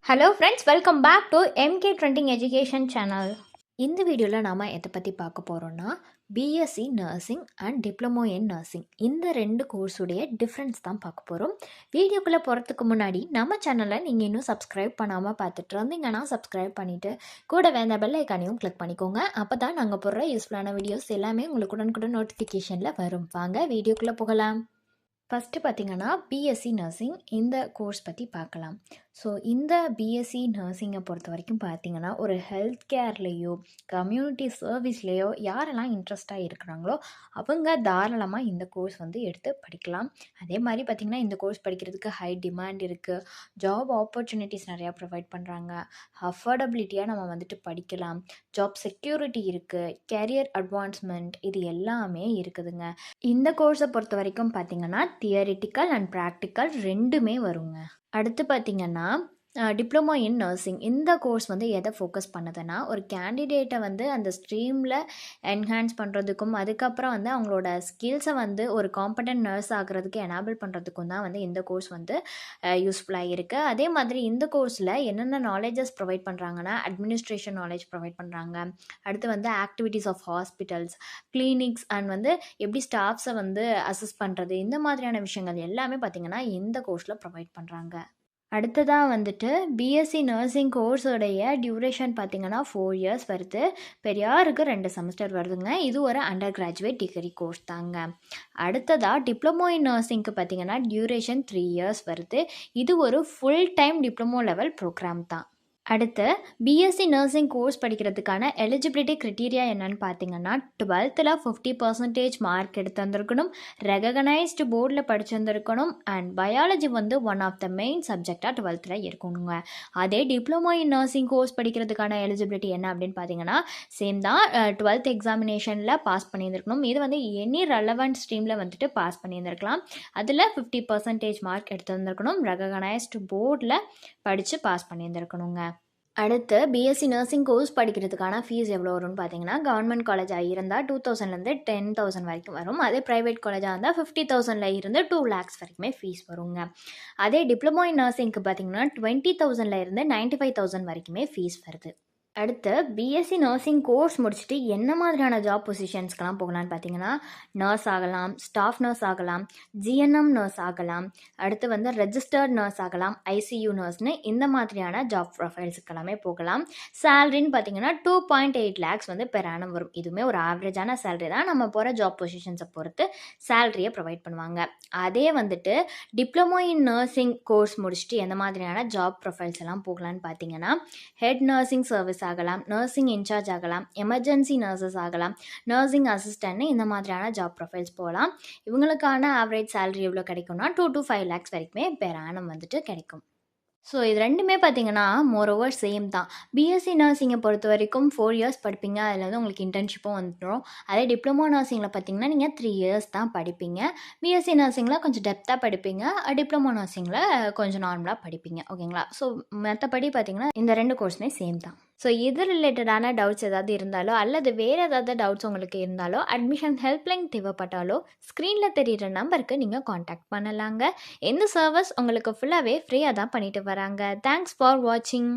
Hello friends, welcome back to MK trending education channel. இந்த வீடியோவில் நாம் எதை பற்றி பார்க்க போகிறோன்னா, BSc nursing and diploma in nursing இந்த ரெண்டு கோர்ஸுடைய டிஃப்ரென்ஸ் தான் பார்க்க போகிறோம். வீடியோக்குள்ளே போகிறதுக்கு முன்னாடி நம்ம சேனலை நீங்கள் இன்னும் சப்ஸ்கிரைப் பண்ணாமல் பார்த்துட்டு இருந்தீங்கன்னா சப்ஸ்கிரைப் பண்ணிவிட்டு கூடவே அந்த பெல் ஐக்கானையும் கிளிக் பண்ணிக்கோங்க. அப்போ தான் நாங்கள் போடுற யூஸ்ஃபுல்லான வீடியோஸ் எல்லாமே உங்களுக்கு உடனுக்குடன் நோட்டிஃபிகேஷனில் வரும். வாங்க வீடியோக்குள்ளே போகலாம். ஃபஸ்ட்டு பார்த்திங்கன்னா பிஎஸ்சி நர்சிங் இந்த கோர்ஸ் பற்றி பார்க்கலாம். ஸோ இந்த பிஎஸ்சி நர்சிங்கை பொறுத்த வரைக்கும் பார்த்திங்கன்னா ஒரு ஹெல்த் கேர்லேயோ கம்யூனிட்டி சர்வீஸ்லேயோ யாரெல்லாம் இன்ட்ரெஸ்ட்டாக இருக்கிறாங்களோ அவங்க தாராளமாக இந்த கோர்ஸ் வந்து எடுத்து படிக்கலாம். அதே மாதிரி பார்த்திங்கன்னா இந்த கோர்ஸ் படிக்கிறதுக்கு ஹை டிமாண்ட் இருக்குது. ஜாப் ஆப்பர்ச்சுனிட்டிஸ் நிறையா ப்ரொவைட் பண்ணுறாங்க. அஃபோர்டபிலிட்டியாக நம்ம வந்துட்டு படிக்கலாம். ஜாப் செக்யூரிட்டி இருக்குது. கேரியர் அட்வான்ஸ்மெண்ட் இது எல்லாமே இருக்குதுங்க. இந்த கோர்ஸை பொறுத்த வரைக்கும் பார்த்திங்கன்னா தியரிட்டிக்கல் அண்ட் ப்ராக்டிக்கல் ரெண்டுமே வருங்க. அடுத்து பார்த்திங்கன்னா டிப்ளமோ இன் நர்சிங் இந்த கோர்ஸ் வந்து எதை ஃபோக்கஸ் பண்ணுதுன்னா ஒரு கேண்டிடேட்டை வந்து அந்த ஸ்ட்ரீமில் என்ஹான்ஸ் பண்ணுறதுக்கும் அதுக்கப்புறம் வந்து அவங்களோட ஸ்கில்ஸை வந்து ஒரு காம்படன்ட் நர்ஸ் ஆகிறதுக்கு எனேபிள் பண்ணுறதுக்கும் தான் வந்து இந்த கோர்ஸ் வந்து யூஸ்ஃபுல்லாக இருக்குது. அதே மாதிரி இந்த கோர்ஸில் என்னென்ன நாலேஜஸ் ப்ரொவைட் பண்ணுறாங்கன்னா அட்மினிஸ்ட்ரேஷன் நாலேஜ் ப்ரொவைட் பண்ணுறாங்க. அடுத்து வந்து activities of hospitals, clinics and வந்து எப்படி ஸ்டாஃப்ஸை வந்து அசஸ் பண்ணுறது இந்த மாதிரியான விஷயங்கள் எல்லாமே பார்த்திங்கன்னா இந்த கோர்ஸில் ப்ரொவைட் பண்ணுறாங்க. அடுத்ததாக வந்துட்டு பிஎஸ்சி நர்சிங் கோர்ஸோடைய டியூரேஷன் பார்த்திங்கன்னா 4 இயர்ஸ் வருது. பெரியாருக்கு 2 செமஸ்டர் வருதுங்க. இது ஒரு அண்டர் கிராஜுவேட் டிகிரி கோர்ஸ் தாங்க. அடுத்ததாக டிப்ளமோ இன் நர்சிங்க்கு பார்த்திங்கன்னா டியூரேஷன் 3 இயர்ஸ் வருது. இது ஒரு full time diploma level programme தான். அடுத்து பிஎஸ்சி நர்சிங் கோர்ஸ் படிக்கிறதுக்கான எலிஜிபிலிட்டி க்ரைட்டீரியா என்னன்னு பார்த்தீங்கன்னா 12ல் 50% மார்க் எடுத்து வந்திருக்கணும், ரெகனைஸ்டு போர்டில் படிச்சிருந்துருக்கணும் அண்ட் பயாலஜி வந்து ஒன் ஆஃப் த மெயின் சப்ஜெக்டாக 12ல் இருக்கணுங்க. அதே டிப்ளமோ இன் நர்சிங் கோர்ஸ் படிக்கிறதுக்கான எலிஜிபிலிட்டி என்ன அப்படின்னு பார்த்தீங்கன்னா சேம் தான். 12th எக்ஸாமினேஷனில் pass பண்ணியிருந்துருக்கணும். இது வந்து எனி ரெலவெண்ட் ஸ்ட்ரீமில் வந்துட்டு பாஸ் பண்ணியிருந்துருக்கலாம். அதில் 50% மார்க் எடுத்து வந்திருக்கணும், ரெகனைஸ்டு போர்டில் படித்து பாஸ் பண்ணியிருந்துருக்கணுங்க. அடுத்து பிஎஸ்சி நர்சிங் கோர்ஸ் படிக்கிறதுக்கான ஃபீஸ் எவ்வளோ வரும்னு பார்த்தீங்கன்னா கவர்மெண்ட் காலேஜாக இருந்தால் 2000லேருந்து 10,000 வரைக்கும் வரும். அதே ப்ரைவேட் காலேஜாக இருந்தால் 50,000ல இருந்து 2 lakhs வரைக்குமே ஃபீஸ் வருங்க. அதே டிப்ளமோ இன் நர்சிங்க்கு பார்த்தீங்கன்னா 20,000ல இருந்து 95,000 வரைக்குமே ஃபீஸ் வருது. அடுத்து பிஎஸ்சி நர்சிங் கோர்ஸ் முடிச்சுட்டு என்ன மாதிரியான ஜாப் பொசிஷன்ஸ்க்கெலாம் போகலான்னு பார்த்தீங்கன்னா நர்ஸ் ஆகலாம், ஸ்டாஃப் நர்ஸ் ஆகலாம், ஜிஎன்எம் நர்ஸ் ஆகலாம், அடுத்து வந்து ரெஜிஸ்டர்ட் நர்ஸ் ஆகலாம், ஐசியூ நர்ஸ்னு இந்த மாதிரியான ஜாப் ப்ரொஃபைல்ஸுக்கு எல்லாமே போகலாம். சேலரின்னு பார்த்தீங்கன்னா 2.8 lakhs வந்து பெர் ஆனம் வரும். இதுவுமே ஒரு ஆவரேஜான சேலரி தான். நம்ம போகிற ஜாப் பொசிஷன்ஸை பொறுத்து சேலரியை ப்ரொவைட் பண்ணுவாங்க. அதே வந்துட்டு டிப்ளமோ இன் நர்சிங் கோர்ஸ் முடிச்சுட்டு எந்த மாதிரியான ஜாப் ப்ரொஃபைல்ஸ் எல்லாம் போகலான்னு பார்த்தீங்கன்னா ஹெட் நர்சிங் சர்வீஸ் ஆகலாம், நர்சிங் இன்சார்ஜ் ஆகலாம், எமர்ஜென்சி நர்சஸ் ஆகலாம், நர்சிங் அசிஸ்டன்ட்னு இந்த மாதிரியான ஜாப் ப்ரொஃபைல்ஸ் போகலாம். இவங்களுக்கான ஆவரேஜ் சேலரி எவ்வளோ கிடைக்கும்னா 2 to 5 lakhs வரைக்குமே பெர் ஆனம் வந்துட்டு கிடைக்கும். ஸோ இது ரெண்டுமே பார்த்தீங்கன்னா மோரோவர் சேம் தான். பிஎஸ்சி நர்சிங்கை பொறுத்த வரைக்கும் 4 இயர்ஸ் படிப்பீங்க. அதில் வந்து உங்களுக்கு இன்டர்ன்ஷிப்பும் வந்துடும். அதே டிப்ளமோ நர்சிங்கில் பார்த்தீங்கன்னா நீங்கள் 3 இயர்ஸ் தான் படிப்பீங்க. பிஎஸ்சி நர்சிங்கில் கொஞ்சம் டெப்த்தாக படிப்பீங்க, டிப்ளமோ நர்சிங்கில் கொஞ்சம் நார்மலாக படிப்பீங்க. ஓகேங்களா? ஸோ மற்றபடி பார்த்தீங்கன்னா இந்த 2 கோர்ஸுமே சேம் தான். ஸோ இது ரிலேட்டடான டவுட்ஸ் ஏதாவது இருந்தாலோ அல்லது வேறு ஏதாவது டவுட்ஸ் உங்களுக்கு இருந்தாலோ அட்மிஷன் ஹெல்ப்லைன் தேவைப்பட்டாலோ ஸ்க்ரீனில் தெரிகிற நம்பருக்கு நீங்கள் காண்டாக்ட் பண்ணலாங்க. இந்த சர்வீஸ் உங்களுக்கு ஃபுல்லாகவே ஃப்ரீயாக தான் பண்ணிட்டு வராங்க. தேங்க்ஸ் ஃபார் வாட்சிங்.